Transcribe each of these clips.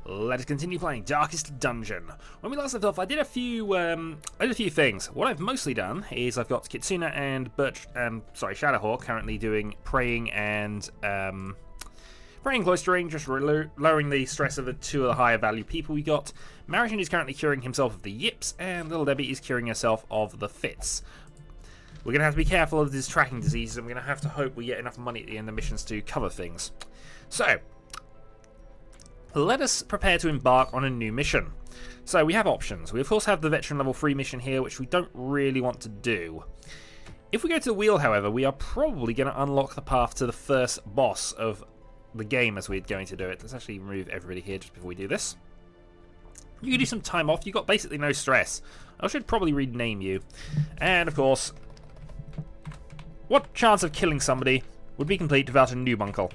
Let us continue playing Darkest Dungeon. When we last left off, I did a few things. What I've mostly done is I've got Kitsune and Shadowhawk currently doing praying and cloistering, just lowering the stress of the two of the higher value people we got. Marition is currently curing himself of the yips, and Little Debbie is curing herself of the fits. We're going to have to be careful of these tracking diseases, and we're going to have to hope we get enough money at the end of missions to cover things. So, let us prepare to embark on a new mission. So we have options. We of course have the veteran level 3 mission here, which we don't really want to do. If we go to the wheel, however, we are probably going to unlock the path to the first boss of the game as we're going to do it. Let's actually remove everybody here just before we do this. You can do some time off. You've got basically no stress. I should probably rename you. And of course, what chance of killing somebody would be complete without a noob uncle?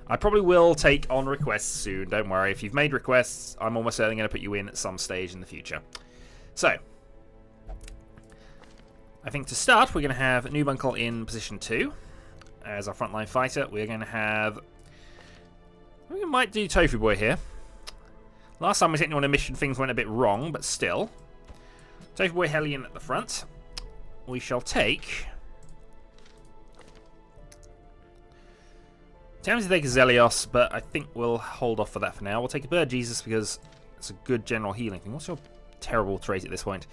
I probably will take on requests soon, don't worry. If you've made requests, I'm almost certainly going to put you in at some stage in the future. So, I think to start, we're going to have Noob Uncle in position 2 as our frontline fighter. We're going to have... we might do Tofu Boy here. Last time we sent you on a mission, things went a bit wrong, but still. Tofu Boy Hellion at the front. We shall take... tempted to take a Zelios, but I think we'll hold off for that for now. We'll take a Bird Jesus because it's a good general healing thing. What's your terrible trait at this point?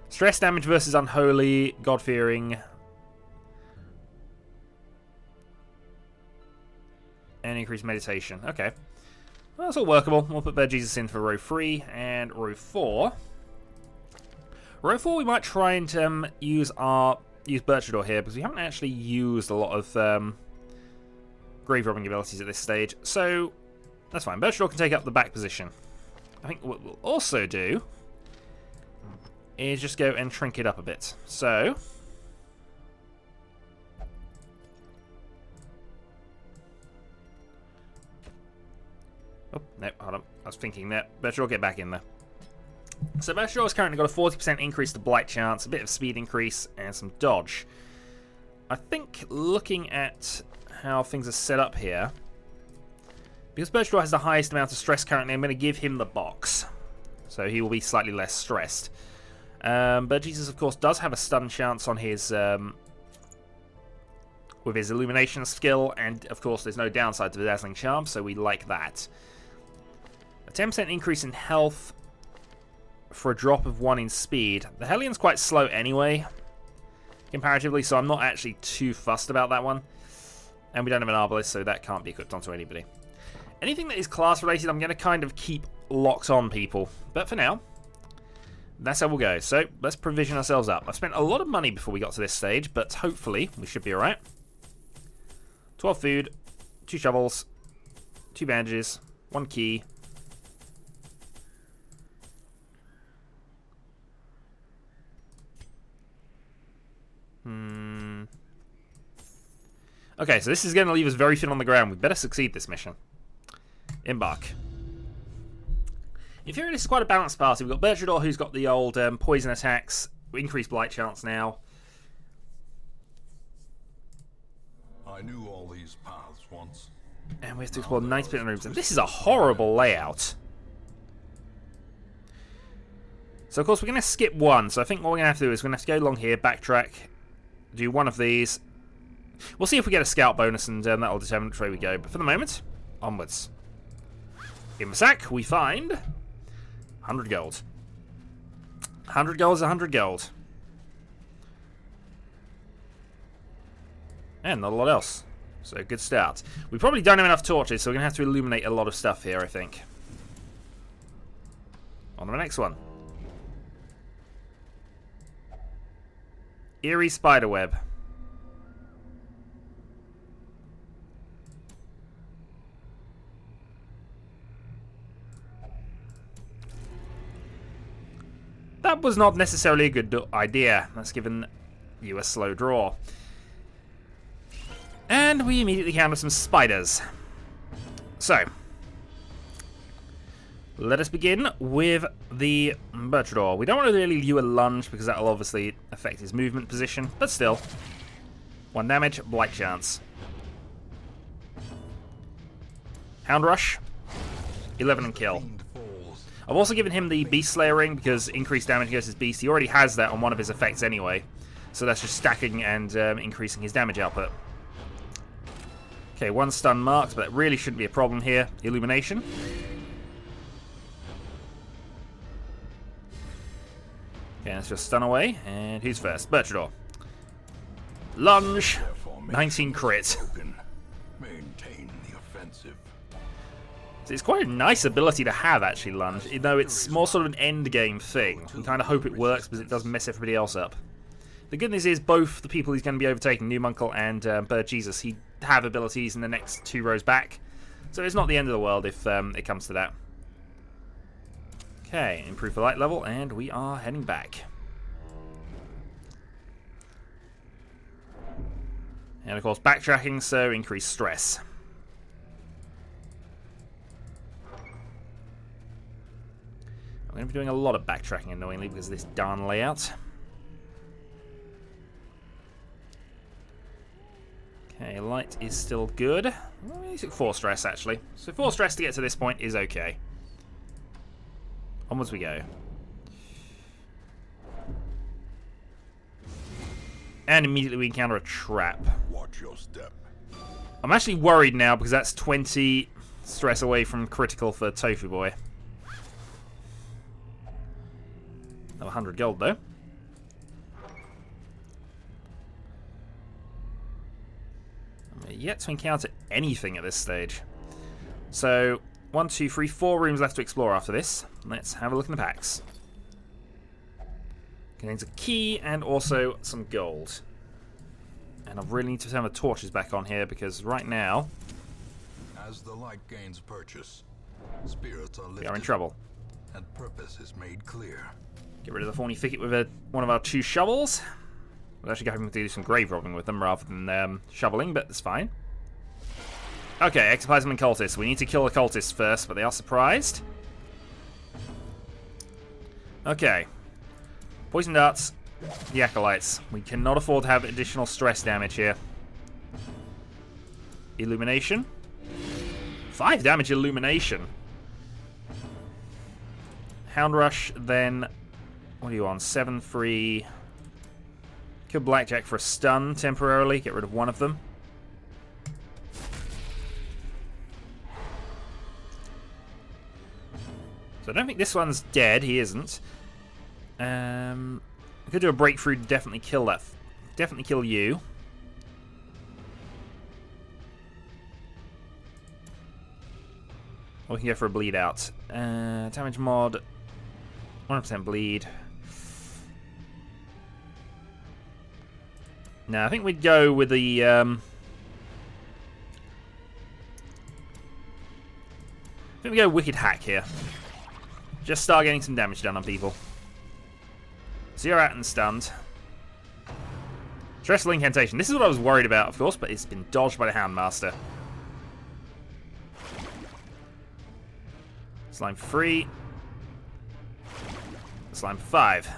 Stress damage versus Unholy, God-fearing, and increased meditation. Okay. Well, that's all workable. We'll put Bird Jesus in for row 3 and row 4. Row 4 we might try and use Birchador here because we haven't actually used a lot of... grave robbing abilities at this stage, so that's fine. Birchador can take up the back position. I think what we'll also do is just go and shrink it up a bit. So, oh no, hold on. I was thinking that Birchador get back in there. So Birchador has currently got a 40% increase to blight chance, a bit of speed increase, and some dodge. I think looking at how things are set up here, because Birchador has the highest amount of stress currently, I'm going to give him the box, so he will be slightly less stressed. But Jesus, of course, does have a stun chance on his with his illumination skill, and of course, there's no downside to the dazzling charm, so we like that. A 10% increase in health for a drop of 1 in speed. The Hellion's quite slow anyway, comparatively, so I'm not actually too fussed about that one. And we don't have an Arbalist, so that can't be equipped onto anybody. Anything that is class-related, I'm going to kind of keep locked on people. But for now, that's how we'll go. So, let's provision ourselves up. I've spent a lot of money before we got to this stage, but hopefully we should be alright. 12 food, 2 shovels, 2 bandages, 1 key. Okay, so this is going to leave us very thin on the ground. We better succeed this mission. Embark. In theory, this is quite a balanced party. We've got Birchador, who's got the old poison attacks, increased blight chance now. I knew all these paths once. And we have to explore 90% of the rooms. And this is a horrible layout. So, of course, we're going to skip one. So I think what we're going to have to do is we're going to have to go along here, backtrack, do one of these. We'll see if we get a scout bonus, and that'll determine which way we go. But for the moment, onwards. In the sack, we find 100 gold. 100 gold is 100 gold. And not a lot else. So, good start. We probably don't have enough torches, so we're going to have to illuminate a lot of stuff here, I think. On to the next one. Eerie spiderweb. That was not necessarily a good idea. That's given you a slow draw. And we immediately counter some spiders. So, let us begin with the Birchador. We don't want to really do a lunge because that will obviously affect his movement position, but still. 1 damage, blight chance. Hound Rush. 11 and kill. Fiend falls. I've also given him the Beast Slayer ring because increased damage against his beast. He already has that on one of his effects anyway. So that's just stacking and increasing his damage output. Okay, 1 stun marked, but that really shouldn't be a problem here. Illumination. Okay, let's just stun away. And who's first? Bertrandor. Lunge. 19 crit. Maintain the offensive. So it's quite a nice ability to have, actually, Lunge. Even though it's more sort of an end game thing. We kind of hope it works because it does mess everybody else up. The good news is both the people he's going to be overtaking, Newmuncle and Bird Jesus, he have abilities in the next 2 rows back. So it's not the end of the world if it comes to that. Okay, improve the light level, and we are heading back. And of course, backtracking, so increased stress. I'm going to be doing a lot of backtracking, annoyingly, because of this darn layout. Okay, light is still good. Well, he took 4 stress, actually. So 4 stress to get to this point is okay. Onwards we go. And immediately we encounter a trap. Watch your step. I'm actually worried now because that's 20 stress away from critical for Tofu Boy. Another 100 gold, though. I'm yet to encounter anything at this stage. So, 1, 2, 3, 4 rooms left to explore after this. Let's have a look in the packs. Contains a key and also some gold. And I really need to turn the torches back on here because right now... As the light gains purchase, spirits are lifted. We are in trouble. And purpose is made clear. Get rid of the thorny thicket with one of our 2 shovels. We're actually going to do some grave robbing with them rather than shoveling, but that's fine. Okay, ectoplasm and cultists. We need to kill the cultists first, but they are surprised. Okay. Poison darts, the acolytes. We cannot afford to have additional stress damage here. Illumination. 5 damage illumination. Hound Rush, then... What are you on? 7 free. Kill Blackjack for a stun temporarily. Get rid of one of them. So I don't think this one's dead. He isn't. I could do a breakthrough to definitely kill that. Definitely kill you. Or we can go for a bleed out. Damage mod. 100% bleed. No, I think we'd go with the... I think we go Wicked Hack here. Just start getting some damage done on people. 0 out and stunned. Stressful incantation. This is what I was worried about, of course, but it's been dodged by the Houndmaster. Slime for 3. Slime for 5.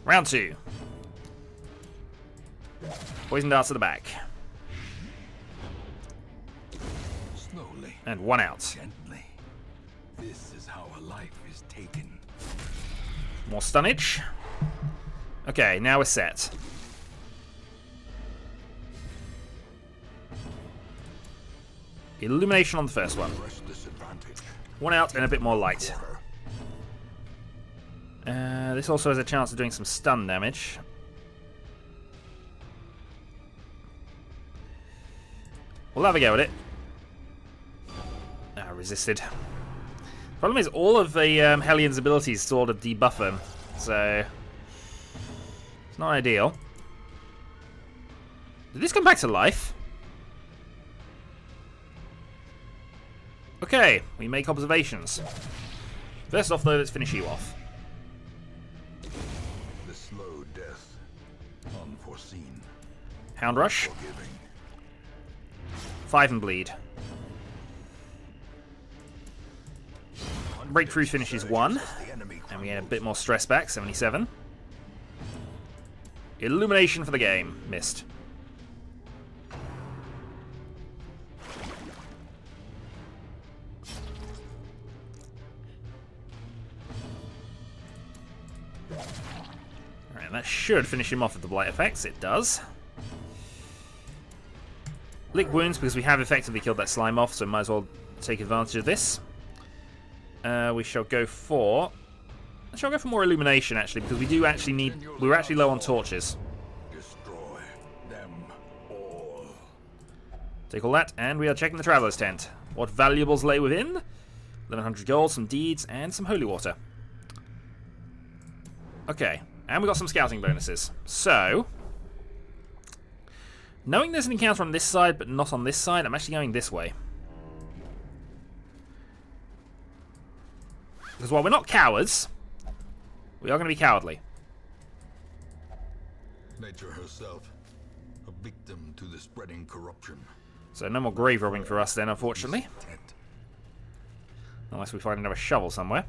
Round 2. Poison darts at the back. Slowly. And 1 out. Gently. This is how a life is taken. More stunnage. Okay, now we're set. Illumination on the first one. 1 out and a bit more light. This also has a chance of doing some stun damage. We'll have a go at it. Resisted. Problem is, all of the Hellions' abilities sort of debuff him, so it's not ideal. Did this come back to life? Okay, we make observations. First off, though, let's finish you off. The slow death, unforeseen. Hound Rush. Forgiving. 5 and bleed. Breakthrough finishes 1, and we get a bit more stress back, 77. Illumination for the game. Missed. And that should finish him off with the blight effects. It does. Lick wounds, because we have effectively killed that slime off, so might as well take advantage of this. We shall go for... I shall go for more illumination, actually, because we do actually need... We're actually low on torches. Destroy them all. Take all that, and we are checking the Traveller's Tent. What valuables lay within? 1100 gold, some deeds, and some holy water. Okay, and we got some scouting bonuses. So, knowing there's an encounter on this side, but not on this side, I'm actually going this way. Because while we're not cowards, we are going to be cowardly. Nature herself, a victim to the spreading corruption. So no more grave robbing for us then, unfortunately. Unless we find another shovel somewhere.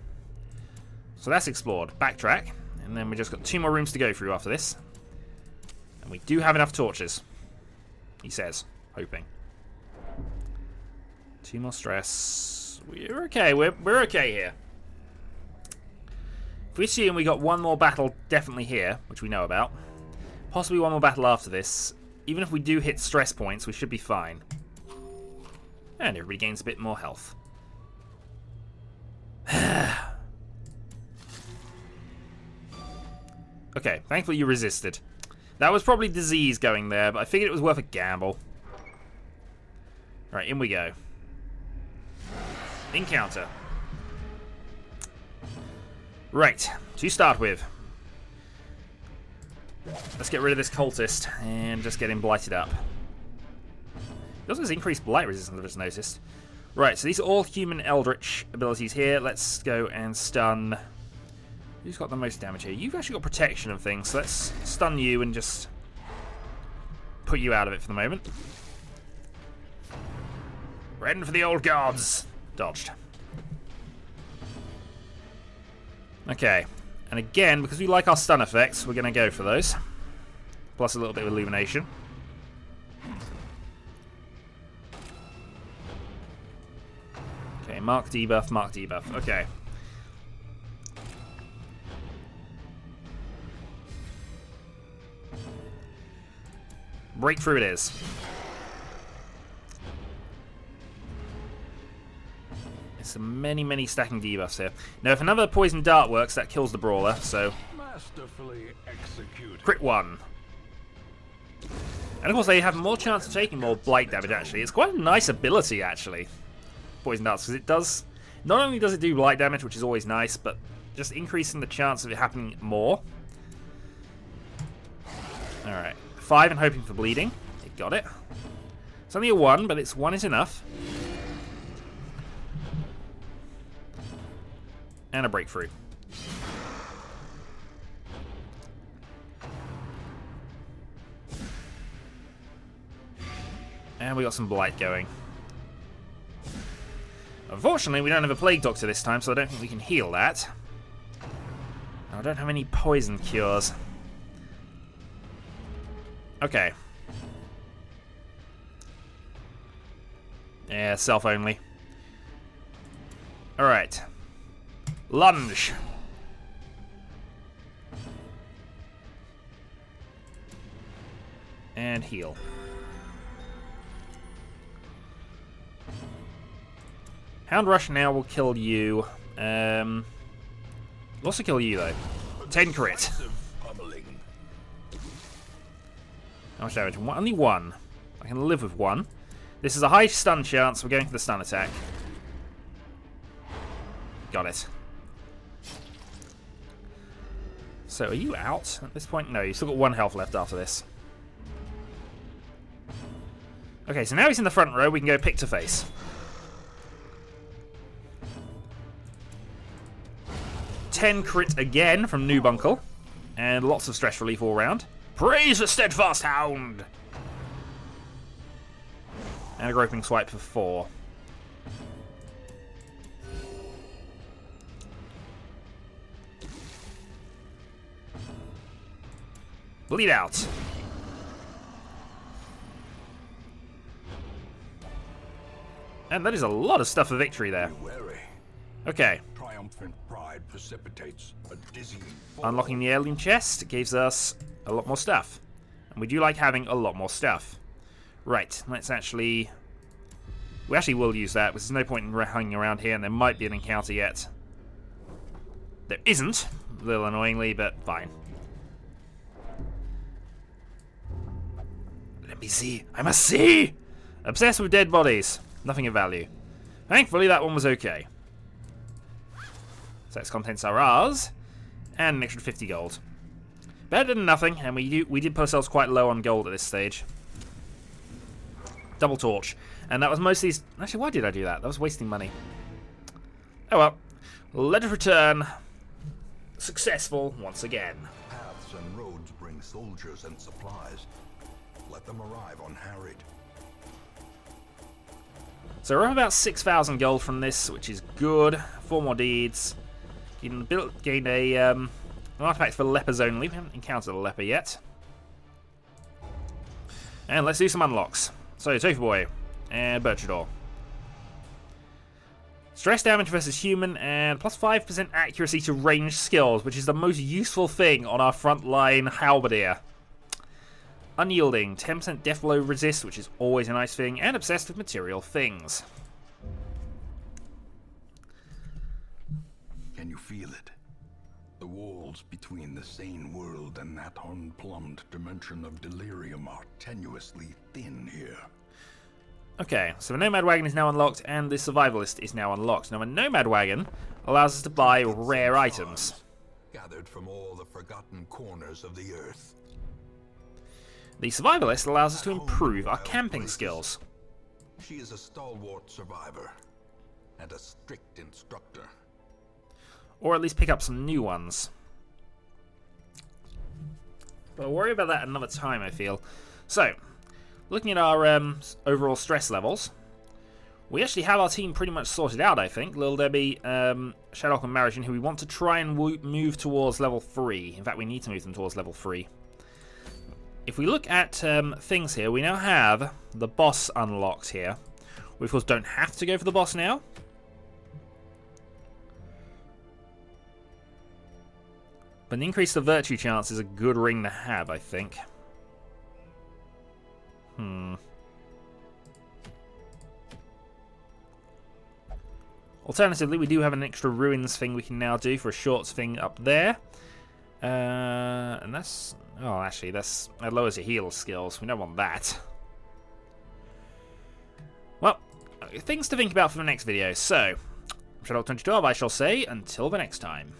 So that's explored. Backtrack. And then we just got 2 more rooms to go through after this. And we do have enough torches. He says. Hoping. 2 more stress. We're okay. We're okay here. If we assume we got 1 more battle definitely here, which we know about. Possibly 1 more battle after this. Even if we do hit stress points, we should be fine. And everybody gains a bit more health. Okay, thankfully you resisted. That was probably disease going there, but I figured it was worth a gamble. Alright, in we go. Encounter. Right, to start with. Let's get rid of this cultist and just get him blighted up. He also has increased blight resistance, I've just noticed. Right, so these are all human eldritch abilities here. Let's go and stun. Who's got the most damage here? You've actually got protection and things, so let's stun you and just put you out of it for the moment. Ready for the old gods. Dodged. Okay. And again, because we like our stun effects, we're going to go for those. Plus a little bit of illumination. Okay, mark debuff, mark debuff. Okay. Breakthrough it is. It's many, many stacking debuffs here. Now, if another poison dart works, that kills the brawler, so... Masterfully executed. Crit 1. And of course, they have more chance of taking more blight damage, actually. It's quite a nice ability, actually. Poison darts, because it does... Not only does it do blight damage, which is always nice, but just increasing the chance of it happening more. Alright. 5 and hoping for bleeding. It got it. It's only a 1, but it's 1 is enough. And a breakthrough. And we got some blight going. Unfortunately, we don't have a plague doctor this time, so I don't think we can heal that. I don't have any poison cures. Okay. Yeah, self only. Alright. Lunge. And heal. Hound Rush now will kill you. Will also kill you though. 10 crit. How much damage? Only 1. I can live with 1. This is a high stun chance. We're going for the stun attack. Got it. So, are you out at this point? No, you've still got 1 health left after this. Okay, so now he's in the front row. We can go pick to face. 10 crit again from Noob Uncle. And lots of stress relief all round. Praise the steadfast hound! And a groping swipe for 4. Bleed out. And that is a lot of stuff for victory there. Be wary. Okay. Triumphant pride precipitates a dizzying fall. Unlocking the alien chest gives us a lot more stuff. And we do like having a lot more stuff. Right, let's actually... We actually will use that, because there's no point in hanging around here, and there might be an encounter yet. There isn't, a little annoyingly, but fine. Let me see. I must see! Obsessed with dead bodies. Nothing of value. Thankfully, that one was okay. So its contents are ours, and an extra 50 gold. Better than nothing, and we did put ourselves quite low on gold at this stage. Double torch. And that was mostly... Actually, why did I do that? That was wasting money. Oh well. Let us return. Successful once again. Paths and roads bring soldiers and supplies. Let them arrive unharried. So we're up about 6,000 gold from this, which is good. 4 more deeds. Gained a an artifact for lepers only. We haven't encountered a leper yet. And let's do some unlocks. So, Tofu Boy and Birchador. Stress damage versus human and plus 5% accuracy to ranged skills, which is the most useful thing on our frontline halberdier. Unyielding, 10% death blow resist, which is always a nice thing, and obsessed with material things. Can you feel it? The walls between the sane world and that unplumbed dimension of delirium are tenuously thin here. Okay, so the Nomad Wagon is now unlocked, and the Survivalist is now unlocked. Now, a Nomad Wagon allows us to buy rare items. Gathered from all the forgotten corners of the earth. The Survivalist allows us to improve our camping skills. She is a stalwart survivor and a strict instructor. Or at least pick up some new ones. But I'll worry about that another time, I feel. So, looking at our overall stress levels, we actually have our team pretty much sorted out, I think. Little Debbie, Shadowhawk and Marigin, who we want to try and move towards level 3. In fact, we need to move them towards level 3. If we look at things here, we now have the boss unlocked here. We, of course, don't have to go for the boss now. But an increase the virtue chance is a good ring to have, I think. Alternatively, we do have an extra ruins thing we can now do for a short thing up there. And that's... Oh, actually, that lowers your heal skills. We don't want that. Well, things to think about for the next video. So, Shadowhawk 2012, I shall say, until the next time.